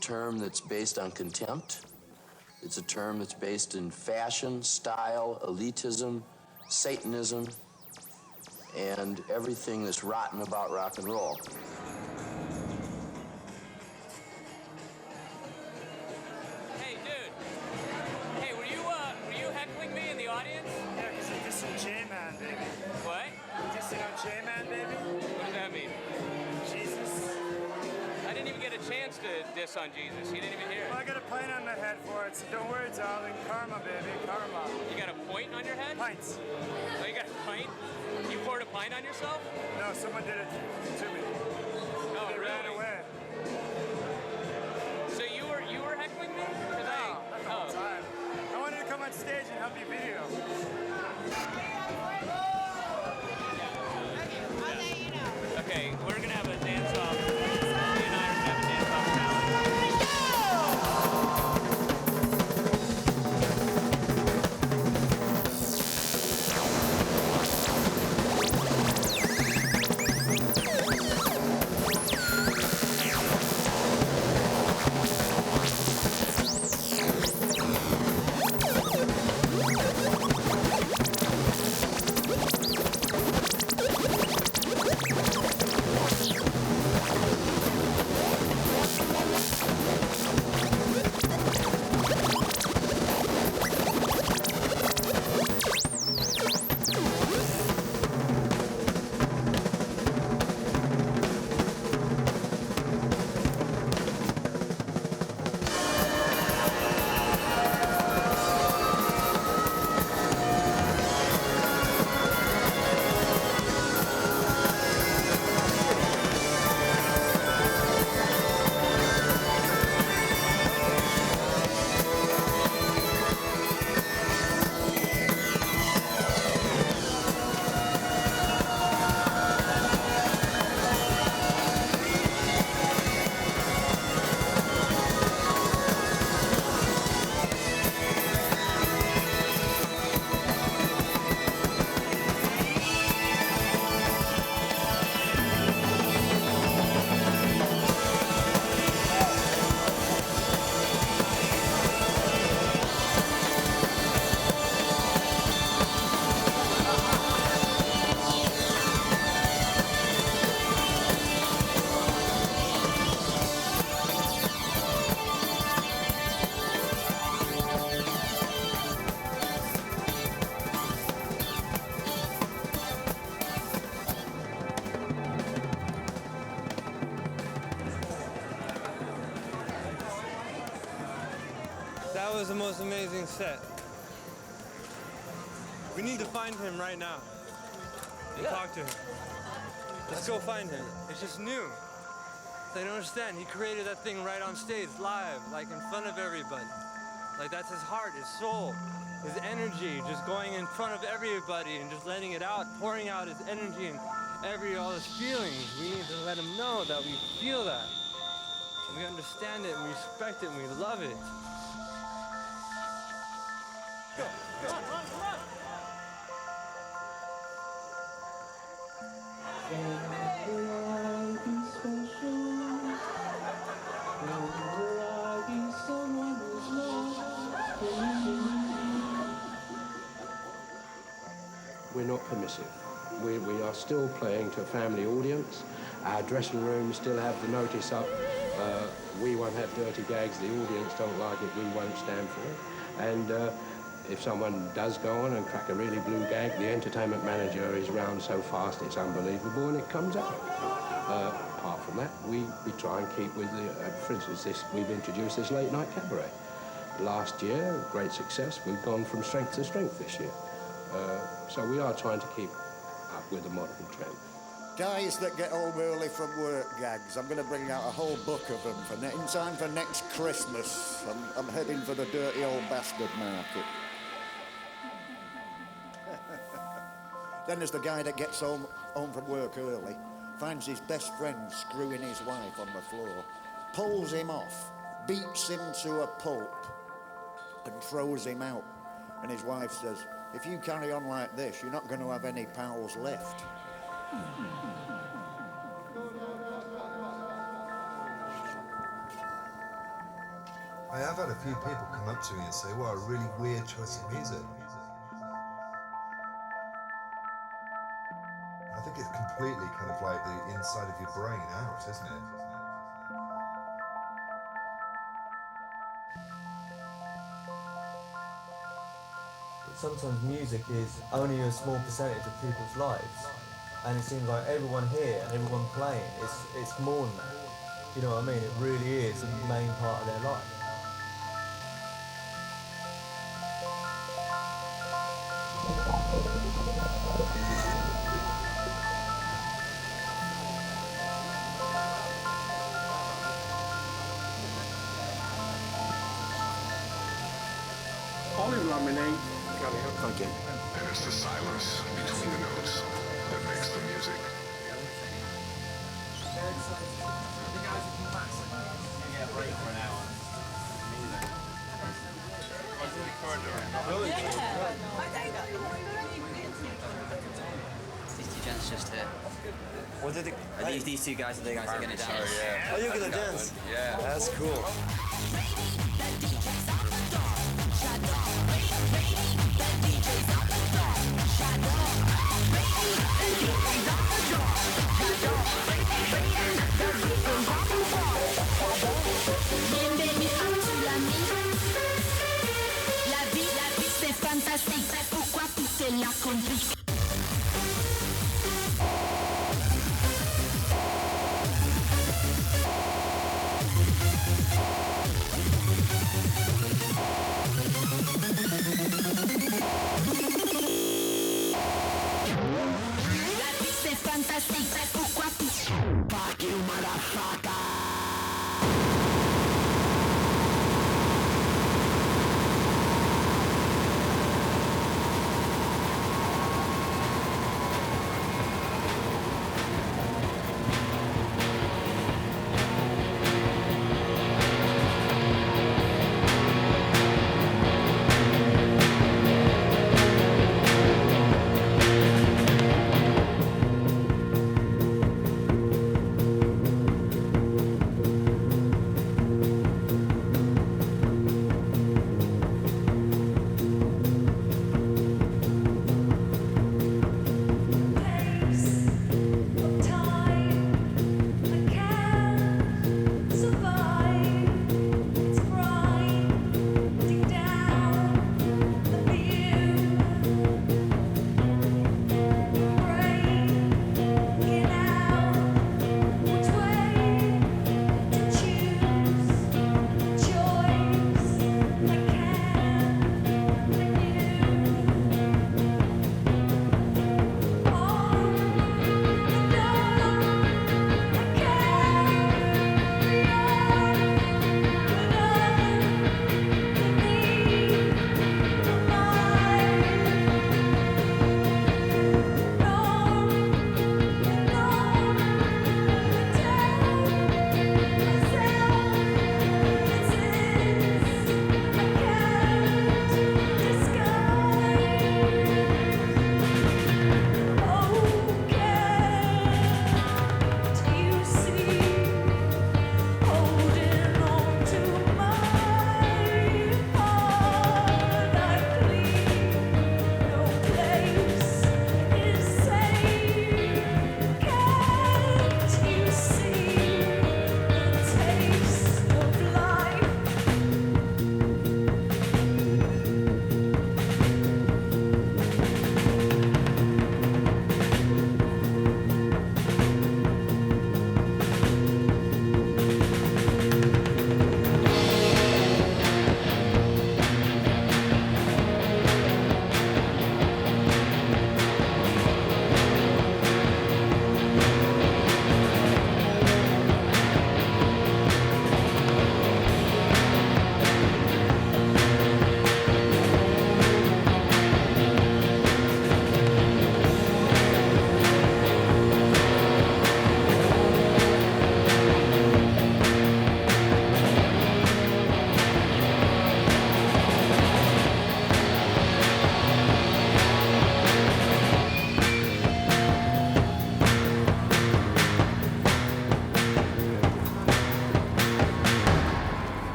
term that's based on contempt. It's a term that's based in fashion, style, elitism, Satanism, and everything that's rotten about rock and roll. Hey, dude. Hey, were you heckling me in the audience? Yeah, because you're dissing J-Man, baby. What? Dissing on J-Man, baby? What does that mean? Jesus. I didn't even get a chance to diss on Jesus. You didn't even hear it. Well, I got a pint on my head for it, so don't worry, darling. Karma, baby. Karma. You got a point on your head? Pints. Oh, you got a pint? You poured a pint on yourself? No, someone did it to me. Oh, they really? ran away. So you were heckling me? No, not the whole time. I wanted to come on stage and help you video. Okay, we're gonna have a dance-off. You and I are gonna have a dance-off challenge. That was the most amazing set. We need to find him right now and talk to him. Let's go find him. It's just new. They don't understand. He created that thing right on stage, live, like in front of everybody. Like that's his heart, his soul, his energy, just going in front of everybody and just letting it out, pouring out his energy and all his feelings. We need to let him know that we feel that. And we understand it, and we respect it, and we love it. Go, come on, come on! We're not permissive. We are still playing to a family audience. Our dressing rooms still have the notice up. We won't have dirty gags. The audience don't like it. We won't stand for it. And if someone does go on and crack a really blue gag, the entertainment manager is round so fast it's unbelievable and it comes out. Apart from that, we try and keep with the, for instance, we've introduced this late night cabaret. Last year, great success. We've gone from strength to strength this year. So we are trying to keep up with the modern trend. Guys that get home early from work gags. I'm going to bring out a whole book of them in time for next Christmas. I'm heading for the dirty old bastard market. Then there's the guy that gets home from work early, finds his best friend screwing his wife on the floor, pulls him off, beats him to a pulp, and throws him out. And his wife says, if you carry on like this, you're not going to have any pals left. I have had a few people come up to me and say, what a really weird choice of music. I think it's completely kind of like the inside of your brain out, isn't it? Sometimes music is only a small percentage of people's lives, and it seems like everyone here and everyone playing, it's more than that. You know what I mean? It really is a main part of their life. Olive lemonade. Thank you. And it's the silence between the notes that makes the music. These two gents just here. What did these two guys are the guys that are going to dance? Oh, you're going to dance? Yeah. That's cool. Bienvenue à tous l'ami. La vie, c'est fantastique. C'est pourquoi tout est là compris. La vie, c'est fantastique. C'est pourquoi tout. Fuck you, motherfucker.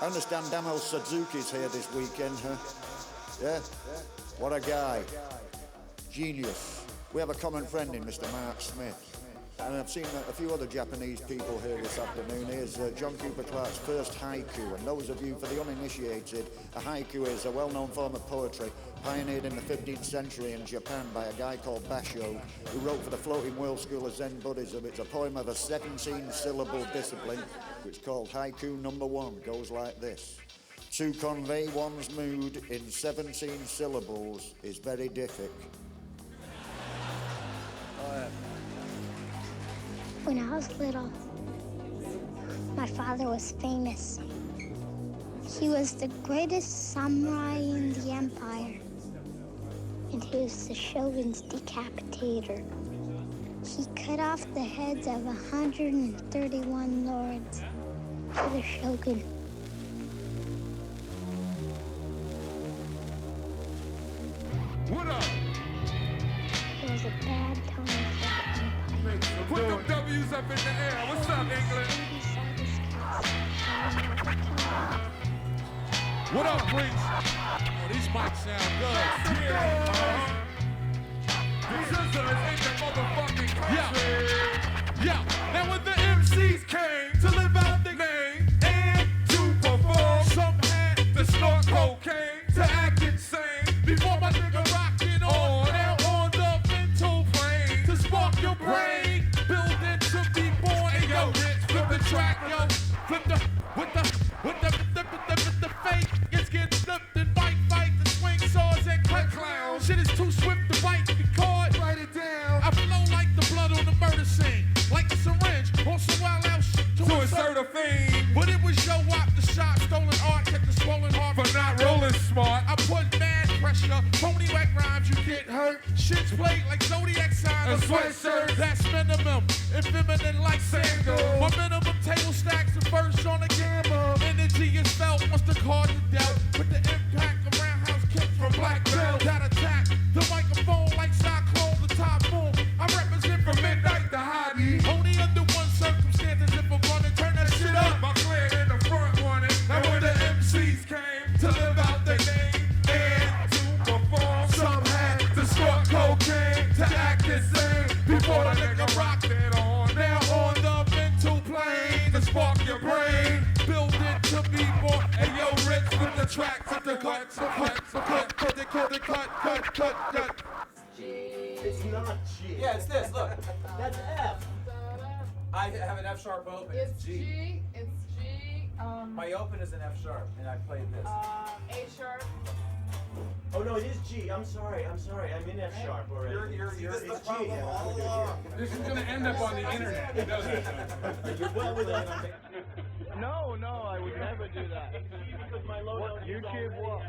I understand Damo Suzuki's here this weekend, huh? Yeah? What a guy. Genius. We have a common friend in Mr. Mark Smith. And I've seen a few other Japanese people here this afternoon. Here's John Cooper Clarke's first haiku. And those of you, for the uninitiated, a haiku is a well-known form of poetry pioneered in the 15th century in Japan by a guy called Basho, who wrote for the Floating World School of Zen Buddhism. It's a poem of a 17-syllable discipline, which is called Haiku Number 1. Goes like this. To convey one's mood in 17 syllables is very difficult. When I was little, my father was famous. He was the greatest samurai in the empire, and he was the shogun's decapitator. He cut off the heads of 131 lords for the shogun. What up? It was a bad time for the empire. Put them W's up in the air. What's up, England? What up, Prince? Oh, these mics sound good. Yeah. The scissors in the motherfucking country. Yeah. Now when the MCs came to live out the game and to perform, some had to snort cocaine to act insane. Before my nigga rockin' on, now on the mental plane to spark your brain, build it to be born. And yo, flip the track, yo, flip the with the fake. It's getting flipped and fight the swing saws and cut clowns. Shit is too swift to bite the card. Write it down. I flow like the blood on the murder scene, like a syringe or some wild out shit to insert a fiend. But it was yo wop the shop, stolen art, kept the swollen heart for not rolling smart. I put mad pressure, phony whack rhymes, you get hurt. Shit's played like zodiac signs, a sweatshirt. That's minimum, and feminine like sandal. My minimum table stacks the first on the gamble. Energy is felt once the card is dealt. With the impact of roundhouse kicks from black belt. That attack the microphone like cyclone, the top boom. I represent from midnight to high. Only under one circumstances if I'm running, turn that shit up. My clan in the front running. Now when the MCs came to live out their name and to perform, some had to snort cocaine to act insane. Before the nigga rocked it on, now on the mental plane to spark your brain, build it to be more. Hey yo, Rich with the tracks at the cut. It's not G. Yeah, it's this, look. That's F. I have an F sharp open. It's G. It's G. My open is an F sharp, and I played this. A sharp. Oh no, it is G. I'm sorry. I'm in F sharp already. This is the it's problem G. all along. This is gonna end up on the internet. It doesn't. You're well within. No, I would never do that. Because my logo is YouTube what?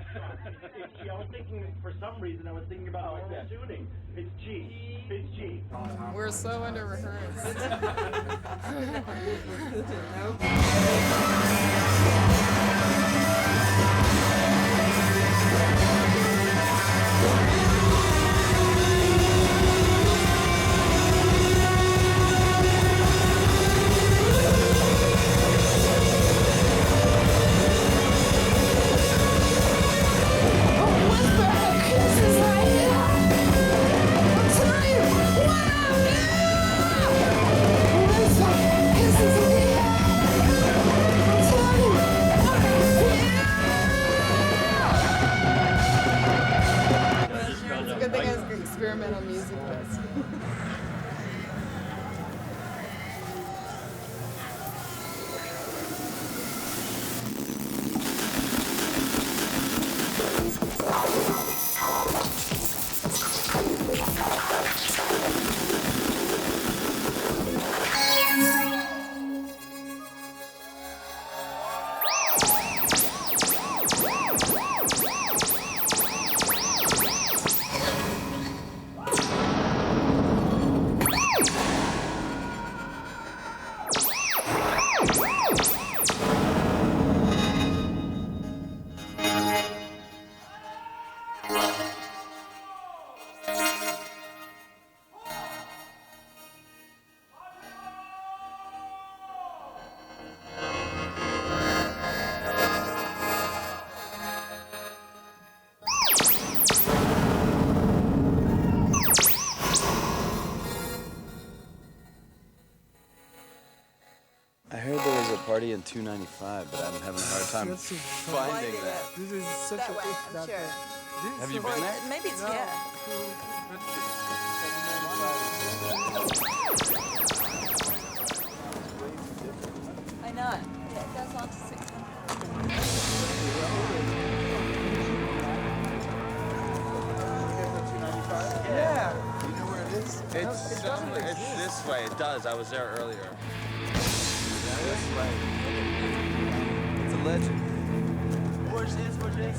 It's G. I was thinking, for some reason, I was thinking about oral tuning. It's G. It's G. We're so under rehearsed. Good thing it's experimental music. party in 295, but I'm having a hard time finding that. This is such That a way, I'm that sure. way. Have you Or been there? maybe it's, yeah. I know it. Yeah, it goes on to 600. Yeah. You know where it is? It's this way. It does. I was there earlier. This way. It's a legend. Where's this? Where's this?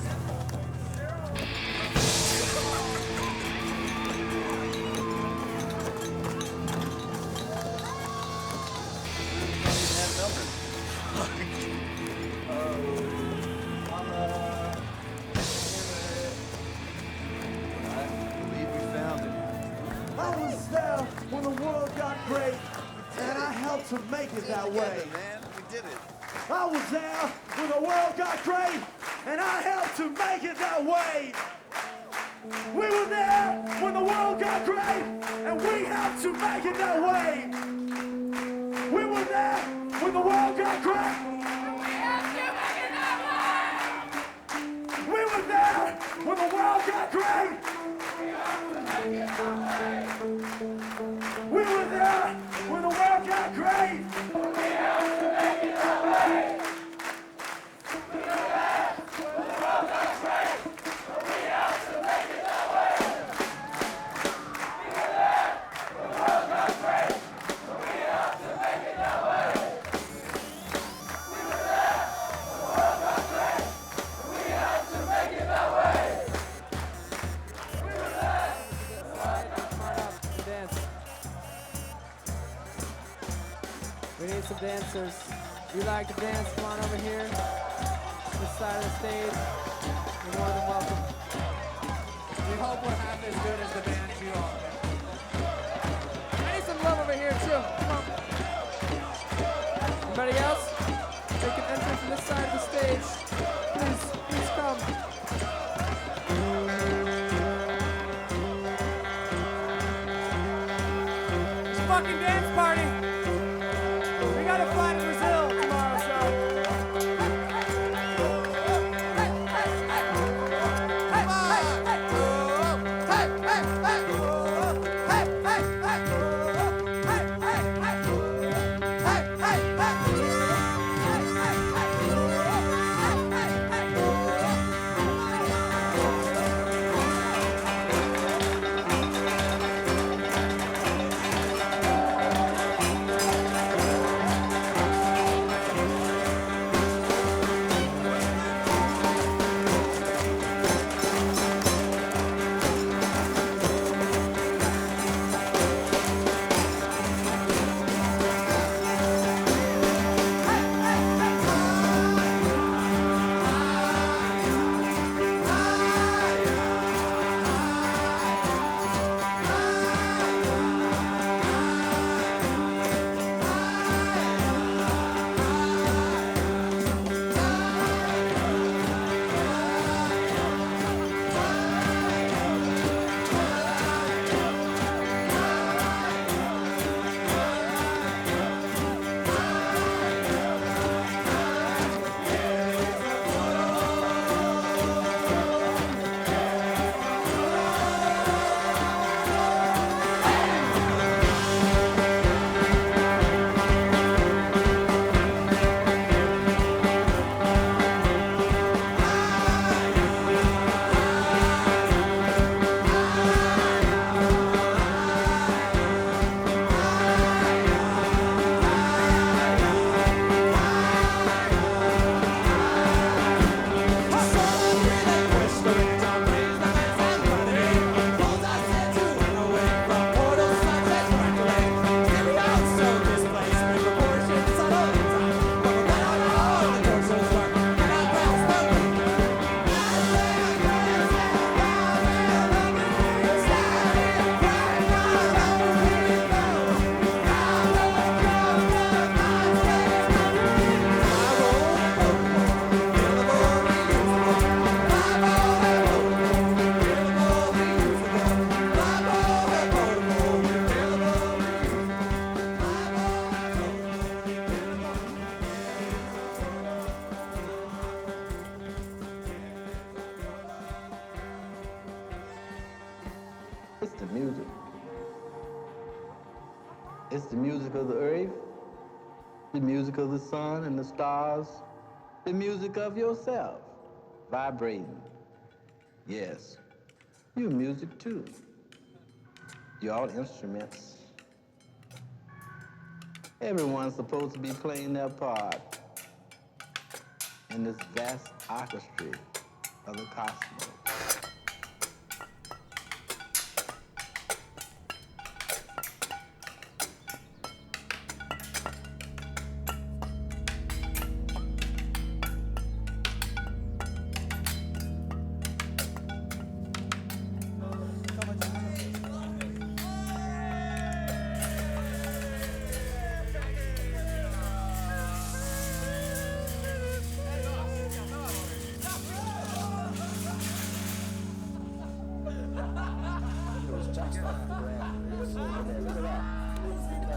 I was there when the world got great, and I helped to make it that way. Man, we did it. I was there when the world got great, and I helped to make it that way. We were there when the world got great, and we helped to make it that way. We were there when the world got great. We were there when the world got great. We were there when the world got great. We have to make it that way. We were there when the world got great. We have to make it that way. We were there when the world got great. We have to make it that way. We were there when the world got great. We have to make it that way. We were there. Dance. We need some dancers. If you like to dance, come on over here. This side of the stage. You're more than welcome. We hope we're half as good as the band you are. I need some love over here too. Come on. Anybody else? Take an entrance from this side of the stage. Please come. It's a fucking dance party. We gotta fly to Brazil tomorrow, so. music. It's the music of the earth, the music of the sun and the stars, the music of yourself, vibrating. Yes, you're music too. You're all instruments. Everyone's supposed to be playing their part in this vast orchestra of the cosmos.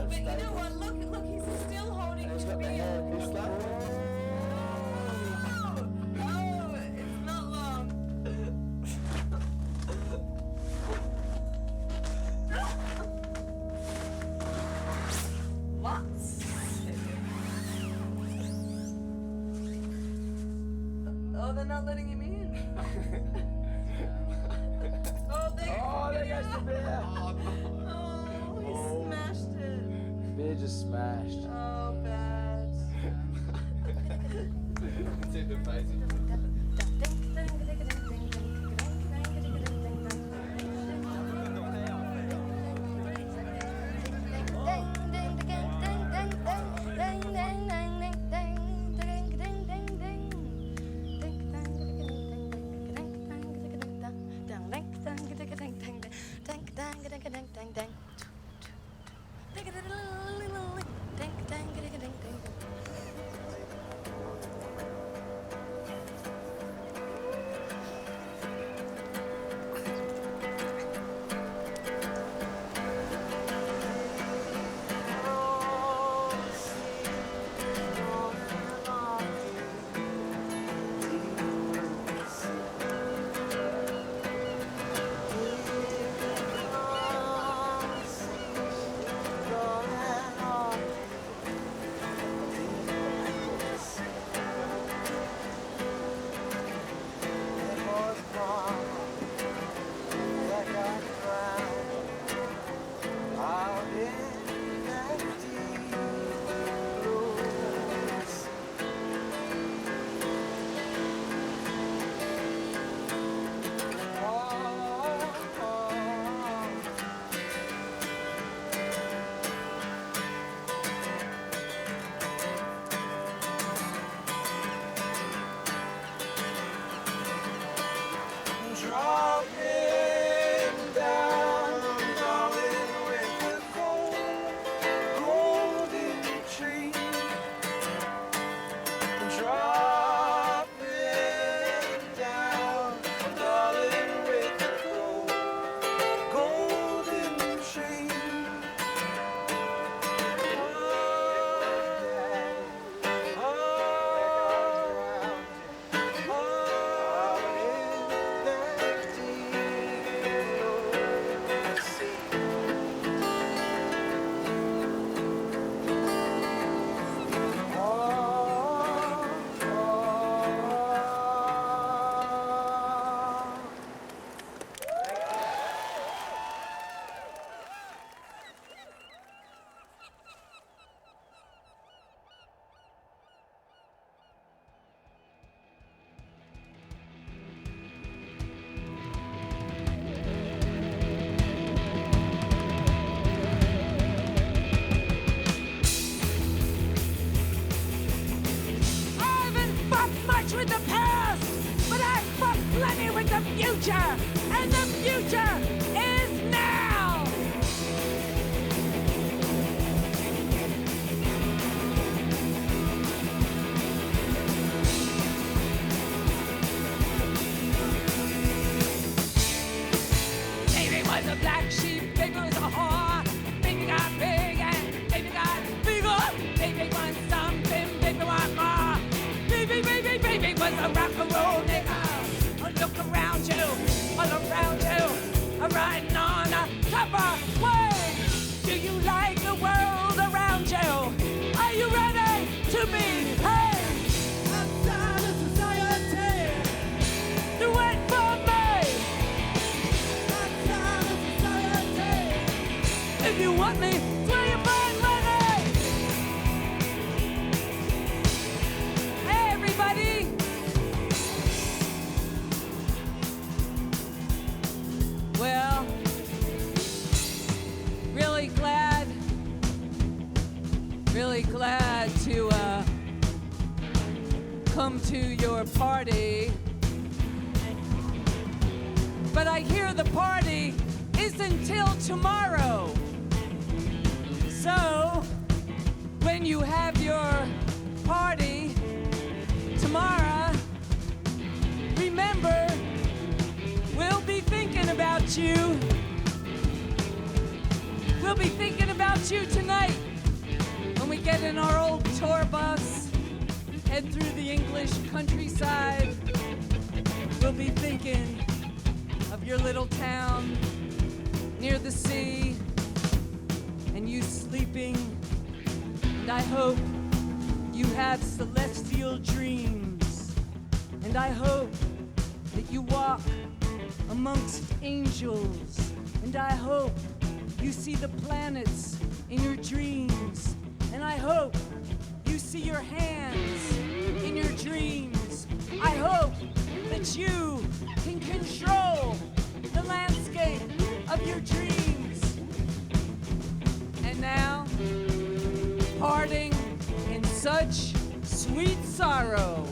But you know what? Look, he's still holding to me. Oh, it's not long. Lots. Oh, they're not letting him in. Oh, they got the beer. Oh, he smashed it. Beer just smashed. Oh, bad. It's amazing. want me? Will you find Lenny? Hey, everybody. Well, really glad to come to your party. But I hear the party is until tomorrow. So, when you have your party tomorrow, remember, we'll be thinking about you. We'll be thinking about you tonight when we get in our old tour bus, head through the English countryside. We'll be thinking of your little town near the sea and you sleeping. And I hope you have celestial dreams. And I hope that you walk amongst angels. And I hope you see the planets in your dreams. And I hope you see your hands in your dreams. I hope that you can control the landscape of your dreams. And now, parting in such sweet sorrow,